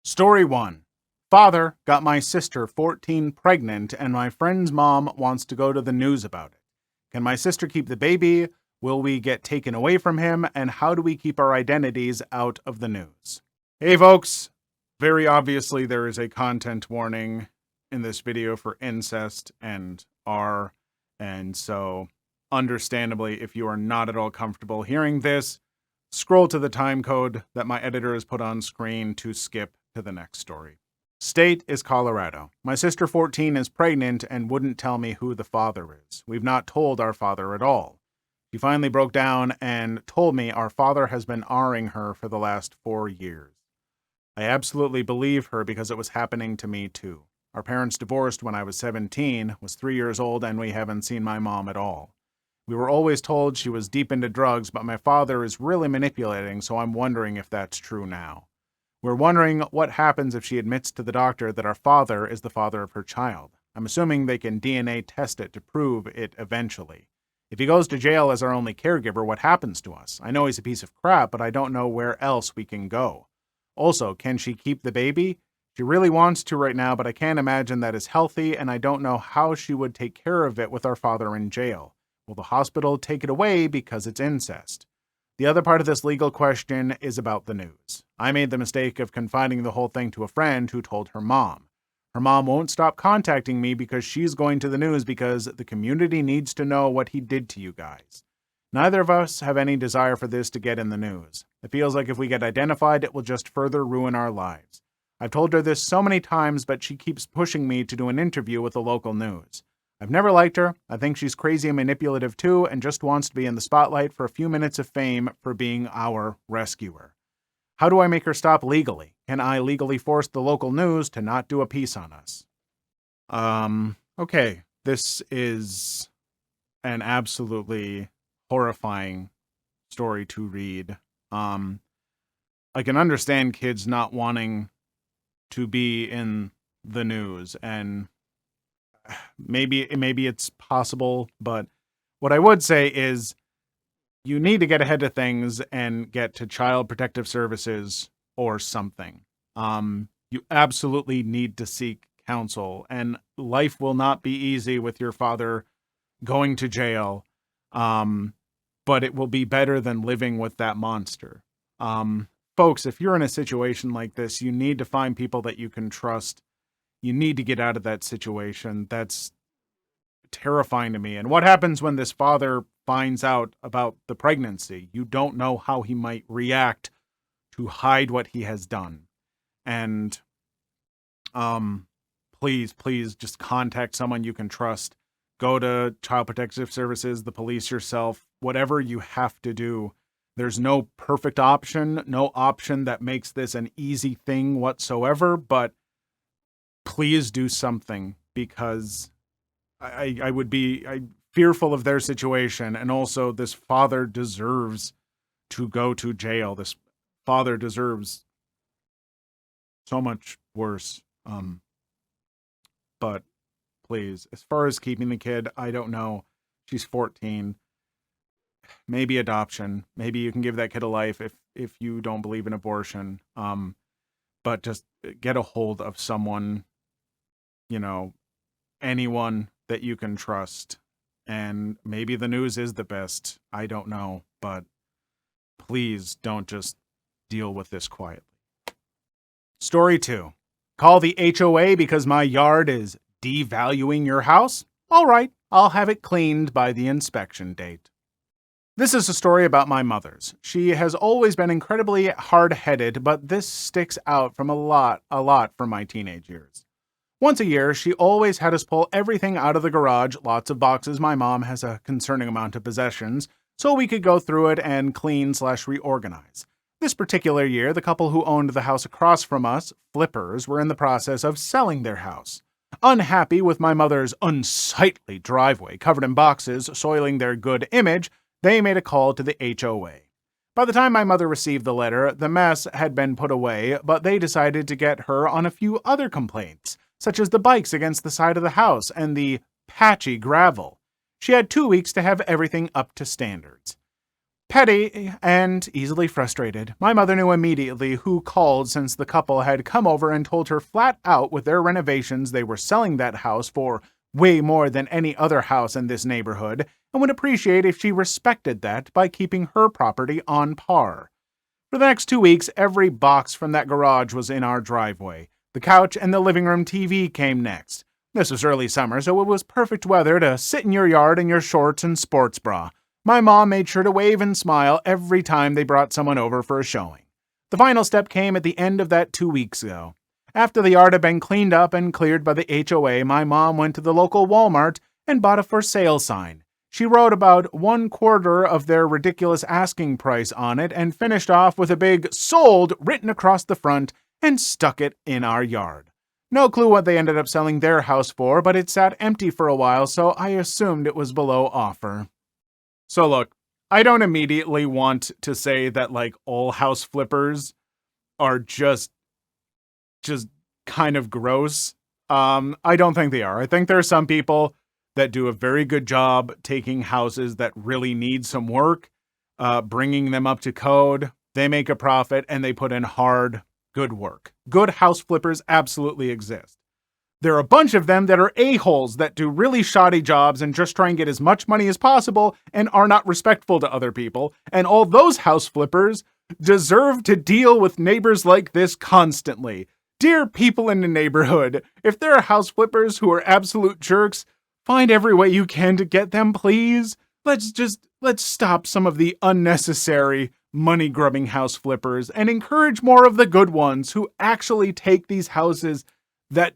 Story 1. Father got my sister 14 pregnant, and my friend's mom wants to go to the news about it. Can my sister keep the baby? Will we get taken away from him? And how do we keep our identities out of the news? Hey folks, very obviously there is a content warning in this video for incest and R, and so understandably, if you are not at all comfortable hearing this, scroll to the time code that my editor has put on screen to skip to the next story. State is Colorado. My sister 14 is pregnant and wouldn't tell me who the father is. We've not told our father at all. She finally broke down and told me our father has been R-ing her for the last 4 years. I absolutely believe her because it was happening to me too. Our parents divorced when I was 17, was 3 years old, and we haven't seen my mom at all. We were always told she was deep into drugs, but my father is really manipulating, so I'm wondering if that's true now. We're wondering what happens if she admits to the doctor that our father is the father of her child. I'm assuming they can DNA test it to prove it eventually. If he goes to jail as our only caregiver, what happens to us? I know he's a piece of crap, but I don't know where else we can go. Also, can she keep the baby? She really wants to right now, but I can't imagine that is healthy, and I don't know how she would take care of it with our father in jail. Will the hospital take it away because it's incest? The other part of this legal question is about the news. I made the mistake of confiding the whole thing to a friend who told her mom. Her mom won't stop contacting me because she's going to the news because the community needs to know what he did to you guys. Neither of us have any desire for this to get in the news. It feels like if we get identified, it will just further ruin our lives. I've told her this so many times, but she keeps pushing me to do an interview with the local news. I've never liked her. I think she's crazy and manipulative too, and just wants to be in the spotlight for a few minutes of fame for being our rescuer. How do I make her stop legally? Can I legally force the local news to not do a piece on us? Okay. This is an absolutely horrifying story to read. I can understand kids not wanting to be in the news, and maybe it's possible, but what I would say is you need to get ahead of things and get to Child Protective Services or something. You absolutely need to seek counsel, and life will not be easy with your father going to jail. But it will be better than living with that monster. Folks, if you're in a situation like this, you need to find people that you can trust. You need to get out of that situation. That's terrifying to me. And what happens when this father finds out about the pregnancy? You don't know how he might react to hide what he has done. And please just contact someone you can trust. Go to Child Protective Services, the police yourself, whatever you have to do. There's no perfect option, no option that makes this an easy thing whatsoever, but please do something, because I would be fearful of their situation. And also, this father deserves to go to jail. This father deserves so much worse. But please, as far as keeping the kid, I don't know. She's 14. Maybe adoption. Maybe you can give that kid a life if you don't believe in abortion. But just get a hold of someone, anyone that you can trust. And maybe the news is the best. I don't know, but please don't just deal with this quietly. Story 2. Call the HOA because my yard is devaluing your house? All right, I'll have it cleaned by the inspection date. This is a story about my mother's. She has always been incredibly hard-headed, but this sticks out from a lot from my teenage years. Once a year, she always had us pull everything out of the garage, lots of boxes. My mom has a concerning amount of possessions, so we could go through it and clean/reorganize. This particular year, the couple who owned the house across from us, flippers, were in the process of selling their house. Unhappy with my mother's unsightly driveway covered in boxes soiling their good image, they made a call to the HOA. By the time my mother received the letter, the mess had been put away, but they decided to get her on a few other complaints, such as the bikes against the side of the house and the patchy gravel. She had 2 weeks to have everything up to standards. Petty and easily frustrated, my mother knew immediately who called since the couple had come over and told her flat out with their renovations they were selling that house for way more than any other house in this neighborhood and would appreciate if she respected that by keeping her property on par. For the next 2 weeks, every box from that garage was in our driveway. The couch and the living room TV came next. This was early summer, so it was perfect weather to sit in your yard in your shorts and sports bra. My mom made sure to wave and smile every time they brought someone over for a showing. The final step came at the end of that 2 weeks ago. After the yard had been cleaned up and cleared by the HOA, my mom went to the local Walmart and bought a for sale sign. She wrote about 1/4 of their ridiculous asking price on it and finished off with a big "sold" written across the front and stuck it in our yard. No clue what they ended up selling their house for, but it sat empty for a while, so I assumed it was below offer. So look, I don't immediately want to say that like all house flippers are just kind of gross. I don't think they are. I think there are some people that do a very good job taking houses that really need some work, bringing them up to code. They make a profit and they put in hard, good work. Good house flippers absolutely exist. There are a bunch of them that are a-holes that do really shoddy jobs and just try and get as much money as possible and are not respectful to other people. And all those house flippers deserve to deal with neighbors like this constantly. Dear people in the neighborhood, if there are house flippers who are absolute jerks, find every way you can to get them, please. Let's stop some of the unnecessary money-grubbing house flippers and encourage more of the good ones who actually take these houses that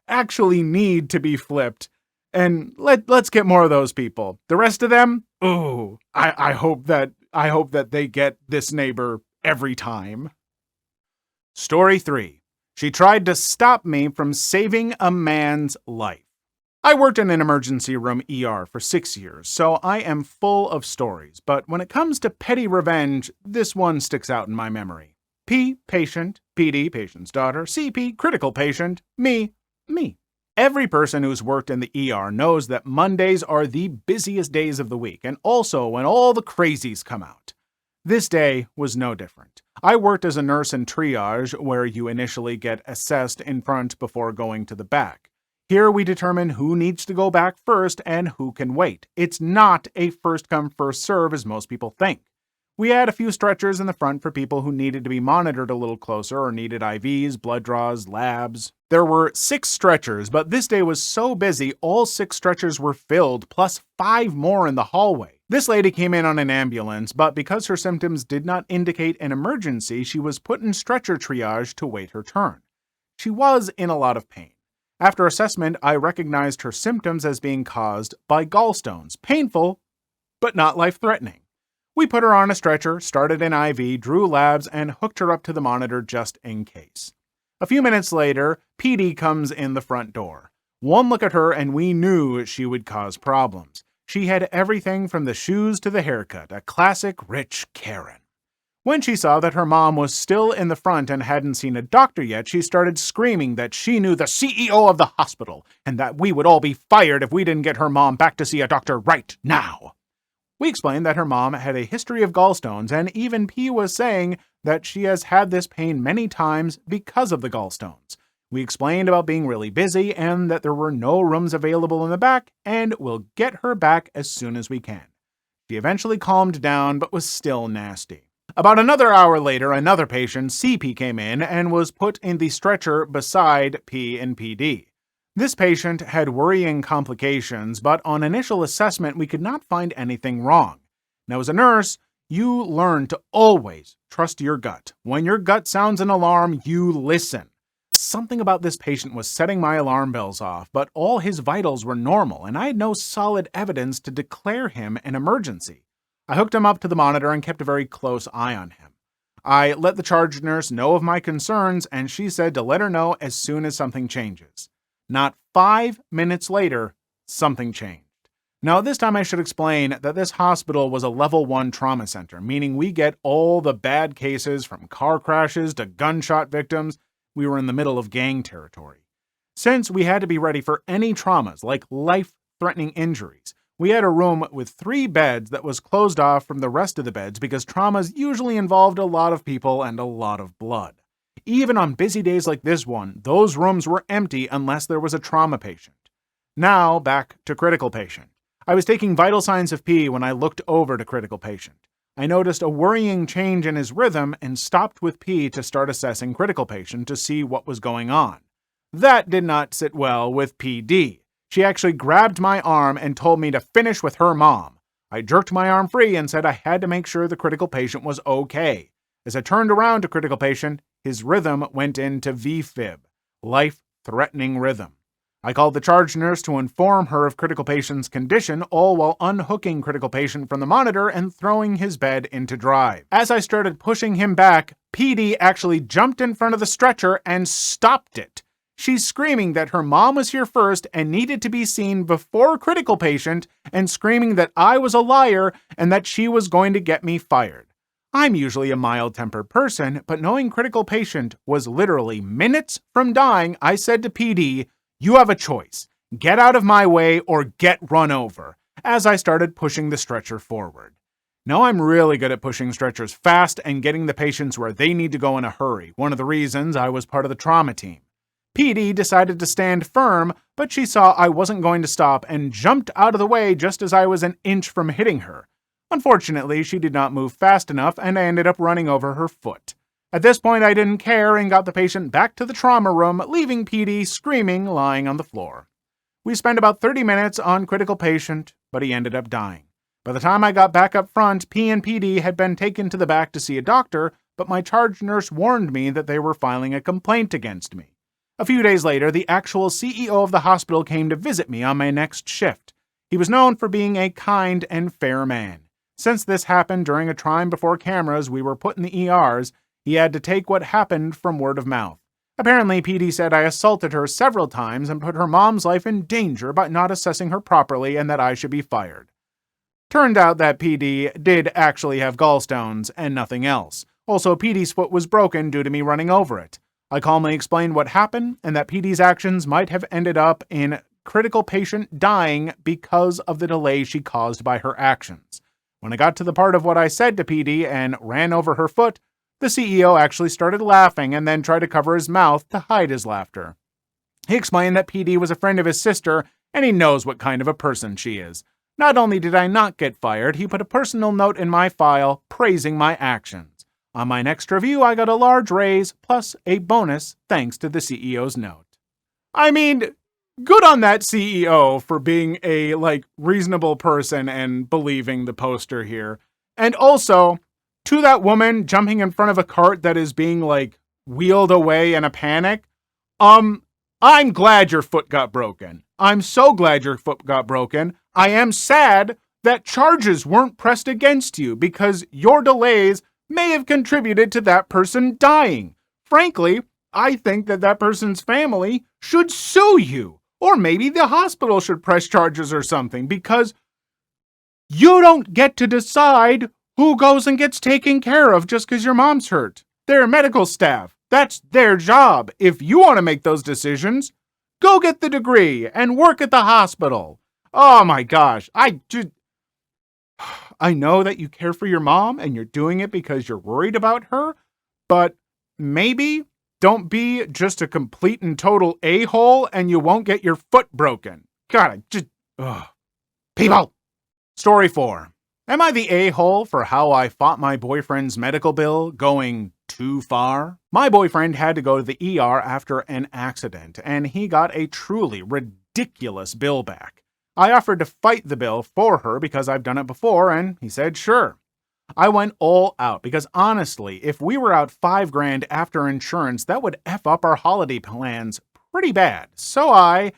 actually need to be flipped. And let's get more of those people. The rest of them, ooh, I hope that they get this neighbor every time. Story 3. She tried to stop me from saving a man's life. I worked in an emergency room ER for 6 years, so I am full of stories, but when it comes to petty revenge, this one sticks out in my memory. P, patient, PD, patient's daughter, CP, critical patient, me. Every person who's worked in the ER knows that Mondays are the busiest days of the week, and also when all the crazies come out. This day was no different. I worked as a nurse in triage, where you initially get assessed in front before going to the back. Here we determine who needs to go back first and who can wait. It's not a first-come, first-serve as most people think. We had a few stretchers in the front for people who needed to be monitored a little closer or needed IVs, blood draws, labs. There were 6 stretchers, but this day was so busy, all 6 stretchers were filled, plus 5 more in the hallway. This lady came in on an ambulance, but because her symptoms did not indicate an emergency, she was put in stretcher triage to wait her turn. She was in a lot of pain. After assessment, I recognized her symptoms as being caused by gallstones. Painful, but not life-threatening. We put her on a stretcher, started an IV, drew labs, and hooked her up to the monitor just in case. A few minutes later, PD comes in the front door. One look at her and we knew she would cause problems. She had everything from the shoes to the haircut, a classic rich Karen. When she saw that her mom was still in the front and hadn't seen a doctor yet, she started screaming that she knew the CEO of the hospital and that we would all be fired if we didn't get her mom back to see a doctor right now. We explained that her mom had a history of gallstones, and even P was saying that she has had this pain many times because of the gallstones. We explained about being really busy and that there were no rooms available in the back, and we'll get her back as soon as we can. She eventually calmed down, but was still nasty. About another hour later, another patient, CP, came in and was put in the stretcher beside P and PD. This patient had worrying complications, but on initial assessment, we could not find anything wrong. Now, as a nurse, you learn to always trust your gut. When your gut sounds an alarm, you listen. Something about this patient was setting my alarm bells off, but all his vitals were normal, and I had no solid evidence to declare him an emergency. I hooked him up to the monitor and kept a very close eye on him. I let the charge nurse know of my concerns, and she said to let her know as soon as something changes. Not 5 minutes later, something changed. Now, this time I should explain that this hospital was a level 1 trauma center, meaning we get all the bad cases from car crashes to gunshot victims. We were in the middle of gang territory. Since we had to be ready for any traumas like life-threatening injuries, We had a room with 3 beds that was closed off from the rest of the beds because traumas usually involved a lot of people and a lot of blood. Even on busy days like this one, those rooms were empty unless there was a trauma patient. Now, back to critical patient. I was taking vital signs of P when I looked over to critical patient. I noticed a worrying change in his rhythm and stopped with P to start assessing critical patient to see what was going on. That did not sit well with PD. She actually grabbed my arm and told me to finish with her mom. I jerked my arm free and said I had to make sure the critical patient was okay. As I turned around to critical patient, his rhythm went into VFib, life-threatening rhythm. I called the charge nurse to inform her of critical patient's condition, all while unhooking critical patient from the monitor and throwing his bed into drive. As I started pushing him back, PD actually jumped in front of the stretcher and stopped it. She's screaming that her mom was here first and needed to be seen before critical patient, and screaming that I was a liar and that she was going to get me fired. I'm usually a mild-tempered person, but knowing critical patient was literally minutes from dying, I said to PD, "You have a choice. Get out of my way or get run over," as I started pushing the stretcher forward. Now I'm really good at pushing stretchers fast and getting the patients where they need to go in a hurry, one of the reasons I was part of the trauma team. PD decided to stand firm, but she saw I wasn't going to stop and jumped out of the way just as I was an inch from hitting her. Unfortunately, she did not move fast enough and I ended up running over her foot. At this point, I didn't care and got the patient back to the trauma room, leaving PD screaming, lying on the floor. We spent about 30 minutes on critical patient, but he ended up dying. By the time I got back up front, P and PD had been taken to the back to see a doctor, but my charge nurse warned me that they were filing a complaint against me. A few days later, the actual CEO of the hospital came to visit me on my next shift. He was known for being a kind and fair man. Since this happened during a time before cameras we were put in the ERs, he had to take what happened from word of mouth. Apparently, PD said I assaulted her several times and put her mom's life in danger by not assessing her properly and that I should be fired. Turned out that PD did actually have gallstones and nothing else. Also, PD's foot was broken due to me running over it. I calmly explained what happened and that PD's actions might have ended up in critical patient dying because of the delay she caused by her actions. When I got to the part of what I said to PD and ran over her foot, the CEO actually started laughing and then tried to cover his mouth to hide his laughter. He explained that PD was a friend of his sister and he knows what kind of a person she is. Not only did I not get fired, he put a personal note in my file praising my actions. On my next review, I got a large raise plus a bonus thanks to the CEO's note. I mean, good on that CEO for being a, reasonable person and believing the poster here. And also, to that woman jumping in front of a cart that is being, wheeled away in a panic, I'm glad your foot got broken. I'm so glad your foot got broken. I am sad that charges weren't pressed against you because your delays may have contributed to that person dying. Frankly, I think that that person's family should sue you. Or maybe the hospital should press charges or something, because you don't get to decide who goes and gets taken care of just because your mom's hurt. They're medical staff. That's their job. If you want to make those decisions, go get the degree and work at the hospital. Oh my gosh, I know that you care for your mom and you're doing it because you're worried about her, but maybe don't be just a complete and total a-hole and you won't get your foot broken. God, people! Story 4. Am I the a-hole for how I fought my boyfriend's medical bill going too far? My boyfriend had to go to the ER after an accident, and he got a truly ridiculous bill back. I offered to fight the bill for her because I've done it before, and he said sure. I went all out because honestly, if we were out $5,000 after insurance, that would F up our holiday plans pretty bad. So I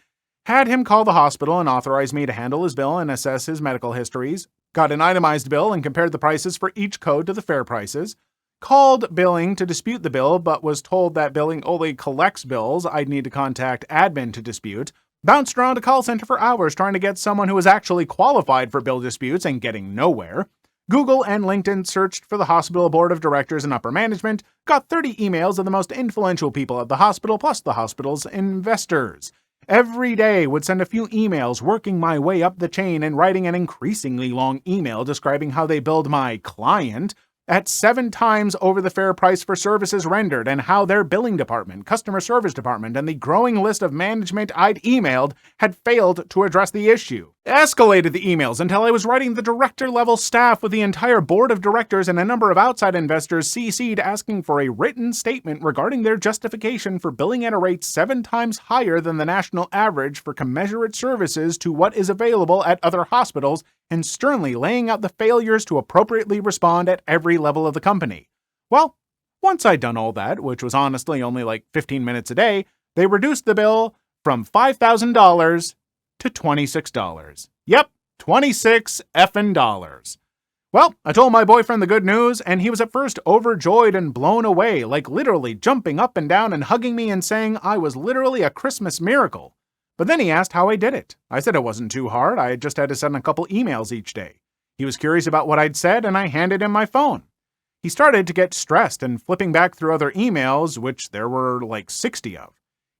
had him call the hospital and authorize me to handle his bill and assess his medical histories, got an itemized bill and compared the prices for each code to the fair prices, called billing to dispute the bill but was told that billing only collects bills I'd need to contact admin to dispute, bounced around a call center for hours trying to get someone who was actually qualified for bill disputes and getting nowhere. Google and LinkedIn searched for the hospital board of directors and upper management, got 30 emails of the most influential people at the hospital plus the hospital's investors. Every day would send a few emails working my way up the chain and writing an increasingly long email describing how they billed my client at 7 times over the fair price for services rendered, and how their billing department, customer service department, and the growing list of management I'd emailed had failed to address the issue. Escalated the emails until I was writing the director-level staff with the entire board of directors and a number of outside investors CC'd asking for a written statement regarding their justification for billing at a rate 7 times higher than the national average for commensurate services to what is available at other hospitals, and sternly laying out the failures to appropriately respond at every level of the company. Well, once I'd done all that, which was honestly only like 15 minutes a day, they reduced the bill from $5,000 to $26. Yep, 26 effing dollars. Well, I told my boyfriend the good news, and he was at first overjoyed and blown away, like literally jumping up and down and hugging me and saying I was literally a Christmas miracle. But then he asked how I did it. I said it wasn't too hard, I just had to send a couple emails each day. He was curious about what I'd said, and I handed him my phone. He started to get stressed and flipping back through other emails, which there were like 60 of.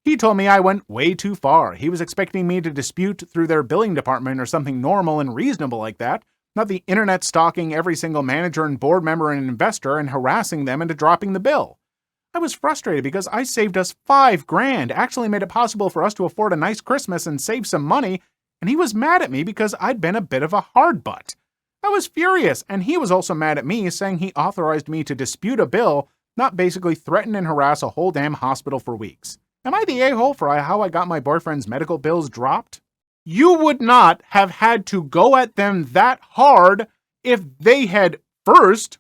He told me I went way too far. He was expecting me to dispute through their billing department or something normal and reasonable like that, not the internet stalking every single manager and board member and investor and harassing them into dropping the bill. I was frustrated because I saved us $5,000, actually made it possible for us to afford a nice Christmas and save some money, and he was mad at me because I'd been a bit of a hard butt. I was furious, and he was also mad at me, saying he authorized me to dispute a bill, not basically threaten and harass a whole damn hospital for weeks. Am I the a-hole for how I got my boyfriend's medical bills dropped? You would not have had to go at them that hard if they had first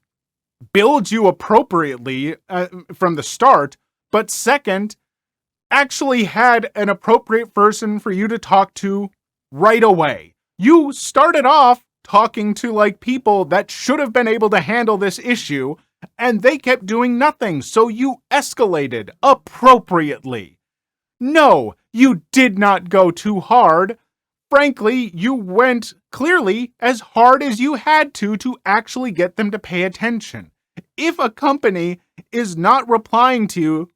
billed you appropriately from the start, but second, actually had an appropriate person for you to talk to right away. You started off talking to like people that should have been able to handle this issue, and they kept doing nothing, so you escalated appropriately. No, you did not go too hard. Frankly, you went clearly as hard as you had to actually get them to pay attention. If a company is not replying to you,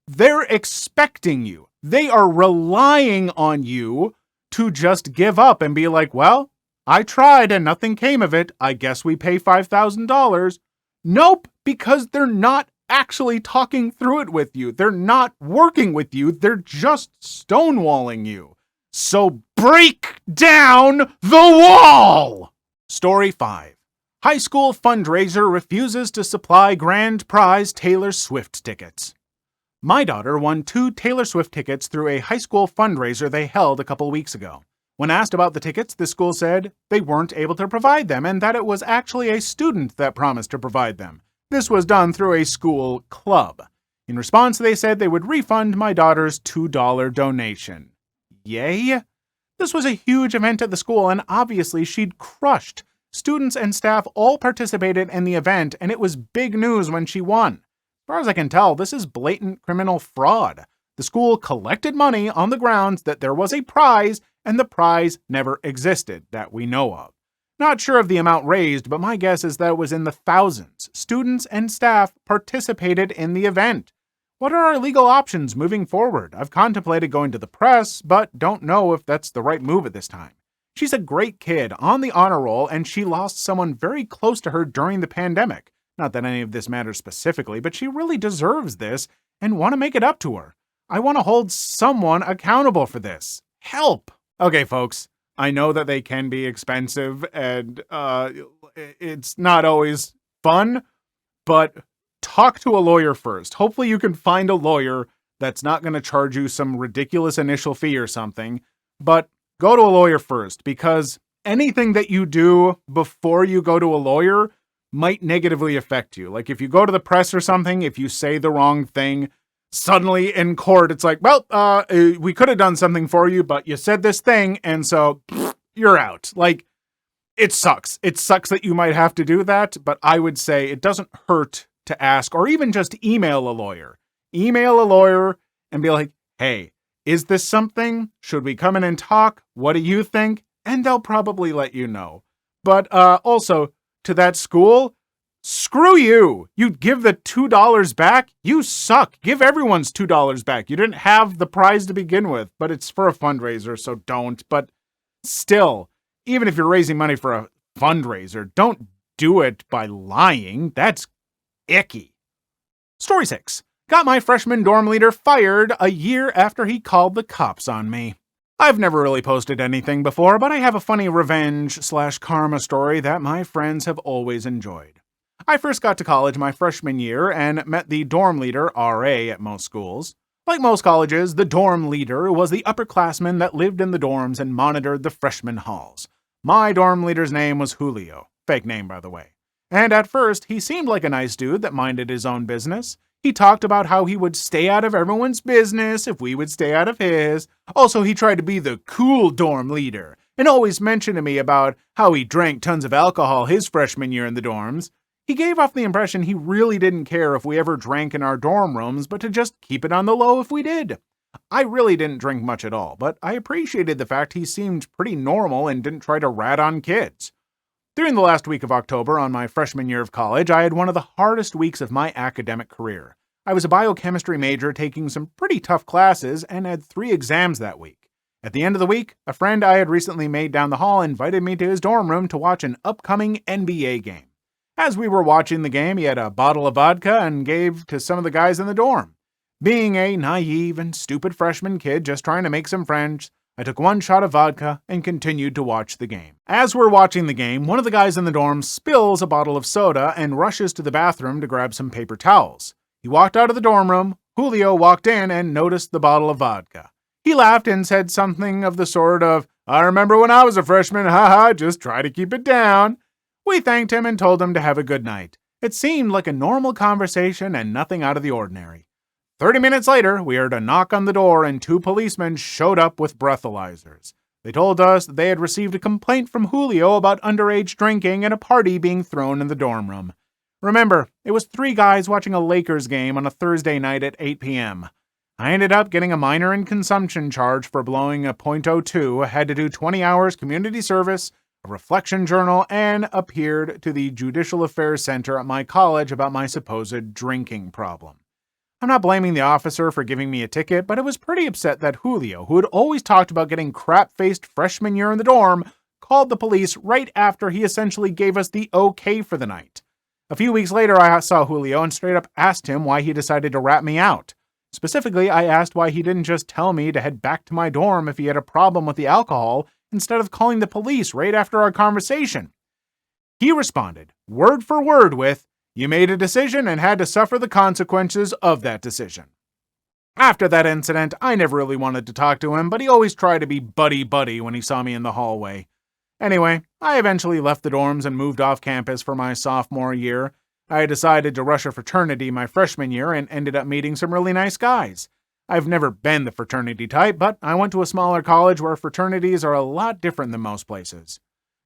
they're expecting you. They are relying on you to just give up and be like, well, I tried and nothing came of it. I guess we pay $5,000. Nope, because they're not actually talking through it with you. They're not working with you. They're just stonewalling you. So break down the wall! Story 5. High school fundraiser refuses to supply grand prize Taylor Swift tickets. My daughter won 2 Taylor Swift tickets through a high school fundraiser they held a couple weeks ago. When asked about the tickets, the school said they weren't able to provide them and that it was actually a student that promised to provide them. This was done through a school club. In response, they said they would refund my daughter's $2 donation. Yay? This was a huge event at the school, and obviously she'd crushed. Students and staff all participated in the event, and it was big news when she won. As far as I can tell, this is blatant criminal fraud. The school collected money on the grounds that there was a prize, and the prize never existed, that we know of. Not sure of the amount raised, but my guess is that it was in the thousands. Students and staff participated in the event. What are our legal options moving forward? I've contemplated going to the press, but don't know if that's the right move at this time. She's a great kid, on the honor roll, and she lost someone very close to her during the pandemic. Not that any of this matters specifically, but she really deserves this and want to make it up to her. I want to hold someone accountable for this. Help! Okay, folks, I know that they can be expensive and it's not always fun, but talk to a lawyer first. Hopefully you can find a lawyer that's not going to charge you some ridiculous initial fee or something, but go to a lawyer first, because anything that you do before you go to a lawyer might negatively affect you. Like if you go to the press or something, if you say the wrong thing, suddenly in court, it's like, well, we could have done something for you, but you said this thing, and so you're out. Like, it sucks. It sucks that you might have to do that, but I would say it doesn't hurt to ask, or even just email a lawyer. Email a lawyer and be like, hey, is this something? Should we come in and talk? What do you think? And they'll probably let you know. But also, to that school, Screw you! You'd give the $2 back? You suck! Give everyone's $2 back. You didn't have the prize to begin with, but it's for a fundraiser, so don't. But still, even if you're raising money for a fundraiser, don't do it by lying. That's icky. Story 6. Got my freshman dorm leader fired a year after he called the cops on me. I've never really posted anything before, but I have a funny revenge/karma story that my friends have always enjoyed. I first got to college my freshman year and met the dorm leader, RA, at most schools. Like most colleges, the dorm leader was the upperclassman that lived in the dorms and monitored the freshman halls. My dorm leader's name was Julio. Fake name, by the way. And at first, he seemed like a nice dude that minded his own business. He talked about how he would stay out of everyone's business if we would stay out of his. Also, he tried to be the cool dorm leader and always mentioned to me about how he drank tons of alcohol his freshman year in the dorms. He gave off the impression he really didn't care if we ever drank in our dorm rooms, but to just keep it on the low if we did. I really didn't drink much at all, but I appreciated the fact he seemed pretty normal and didn't try to rat on kids. During the last week of October on my freshman year of college, I had one of the hardest weeks of my academic career. I was a biochemistry major taking some pretty tough classes and had 3 exams that week. At the end of the week, a friend I had recently made down the hall invited me to his dorm room to watch an upcoming NBA game. As we were watching the game, he had a bottle of vodka and gave to some of the guys in the dorm. Being a naive and stupid freshman kid just trying to make some friends, I took 1 shot of vodka and continued to watch the game. As we're watching the game, one of the guys in the dorm spills a bottle of soda and rushes to the bathroom to grab some paper towels. He walked out of the dorm room. Julio walked in and noticed the bottle of vodka. He laughed and said something of the sort of, "I remember when I was a freshman, haha, just try to keep it down." We thanked him and told him to have a good night. It seemed like a normal conversation and nothing out of the ordinary. 30 minutes later, we heard a knock on the door and 2 policemen showed up with breathalyzers. They told us that they had received a complaint from Julio about underage drinking and a party being thrown in the dorm room. Remember, it was 3 guys watching a Lakers game on a Thursday night at 8 p.m. I ended up getting a minor in consumption charge for blowing a .02, had to do 20 hours community service, a reflection journal, and appeared to the Judicial Affairs Center at my college about my supposed drinking problem. I'm not blaming the officer for giving me a ticket, but I was pretty upset that Julio, who had always talked about getting crap-faced freshman year in the dorm, called the police right after he essentially gave us the okay for the night. A few weeks later, I saw Julio and straight up asked him why he decided to rat me out. Specifically, I asked why he didn't just tell me to head back to my dorm if he had a problem with the alcohol, instead of calling the police right after our conversation. He responded, word for word, with, "You made a decision and had to suffer the consequences of that decision." After that incident, I never really wanted to talk to him, but he always tried to be buddy-buddy when he saw me in the hallway. Anyway, I eventually left the dorms and moved off campus for my sophomore year. I had decided to rush a fraternity my freshman year and ended up meeting some really nice guys. I've never been the fraternity type, but I went to a smaller college where fraternities are a lot different than most places.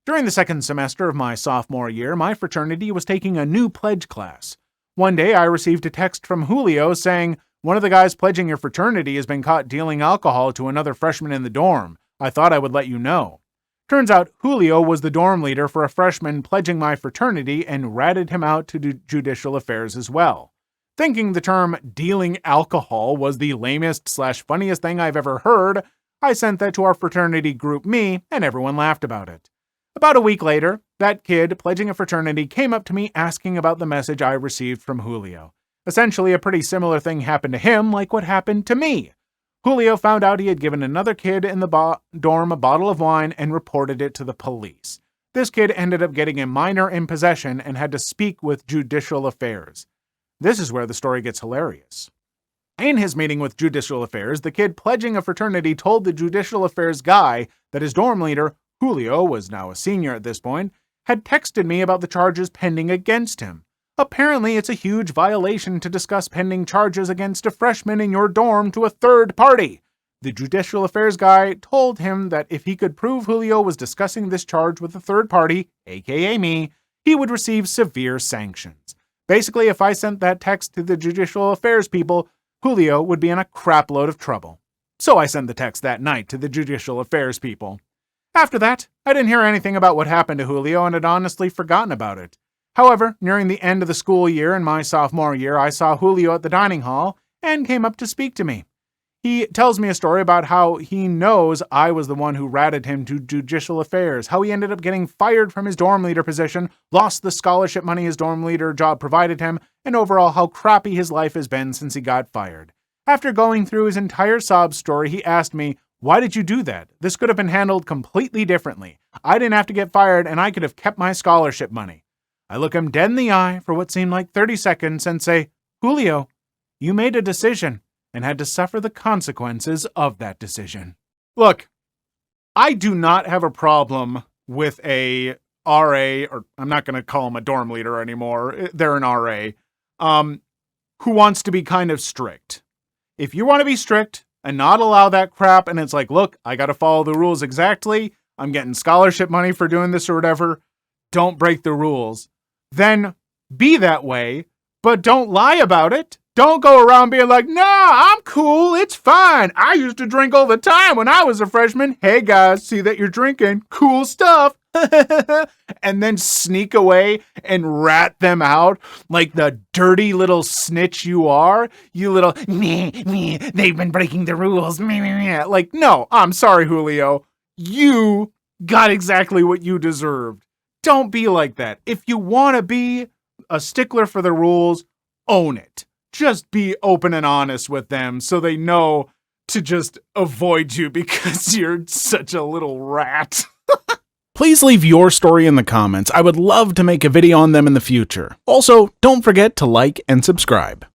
During the second semester of my sophomore year, my fraternity was taking a new pledge class. One day I received a text from Julio saying, "One of the guys pledging your fraternity has been caught dealing alcohol to another freshman in the dorm. I thought I would let you know." Turns out Julio was the dorm leader for a freshman pledging my fraternity and ratted him out to Judicial Affairs as well. Thinking the term dealing alcohol was the lamest/funniest thing I've ever heard, I sent that to our fraternity group me, and everyone laughed about it. About a week later, that kid pledging a fraternity came up to me asking about the message I received from Julio. Essentially, a pretty similar thing happened to him like what happened to me. Julio found out he had given another kid in the dorm a bottle of wine and reported it to the police. This kid ended up getting a minor in possession and had to speak with Judicial Affairs. This is where the story gets hilarious. In his meeting with Judicial Affairs, the kid pledging a fraternity told the Judicial Affairs guy that his dorm leader, Julio was now a senior at this point, had texted me about the charges pending against him. Apparently, it's a huge violation to discuss pending charges against a freshman in your dorm to a third party. The Judicial Affairs guy told him that if he could prove Julio was discussing this charge with a third party, aka me, he would receive severe sanctions. Basically, if I sent that text to the Judicial Affairs people, Julio would be in a crapload of trouble. So I sent the text that night to the Judicial Affairs people. After that, I didn't hear anything about what happened to Julio and had honestly forgotten about it. However, nearing the end of the school year in my sophomore year, I saw Julio at the dining hall and came up to speak to me. He tells me a story about how he knows I was the one who ratted him to judicial affairs, how he ended up getting fired from his dorm leader position, lost the scholarship money his dorm leader job provided him, and overall how crappy his life has been since he got fired. After going through his entire sob story, he asked me, "Why did you do that? This could have been handled completely differently. I didn't have to get fired and I could have kept my scholarship money." I look him dead in the eye for what seemed like 30 seconds and say, "Julio, you made a decision and had to suffer the consequences of that decision." Look, I do not have a problem with a RA, or I'm not going to call him a dorm leader anymore. They're an RA, who wants to be kind of strict. If you want to be strict and not allow that crap, and it's like, look, I got to follow the rules exactly. I'm getting scholarship money for doing this or whatever. Don't break the rules. Then be that way, but don't lie about it. Don't go around being like, "Nah, I'm cool, it's fine. I used to drink all the time when I was a freshman. Hey guys, see that you're drinking. Cool stuff." And then sneak away and rat them out like the dirty little snitch you are. You little, meh, they've been breaking the rules. Meh. Like, no, I'm sorry, Julio. You got exactly what you deserved. Don't be like that. If you want to be a stickler for the rules, own it. Just be open and honest with them so they know to just avoid you because you're such a little rat. Please leave your story in the comments. I would love to make a video on them in the future. Also, don't forget to like and subscribe.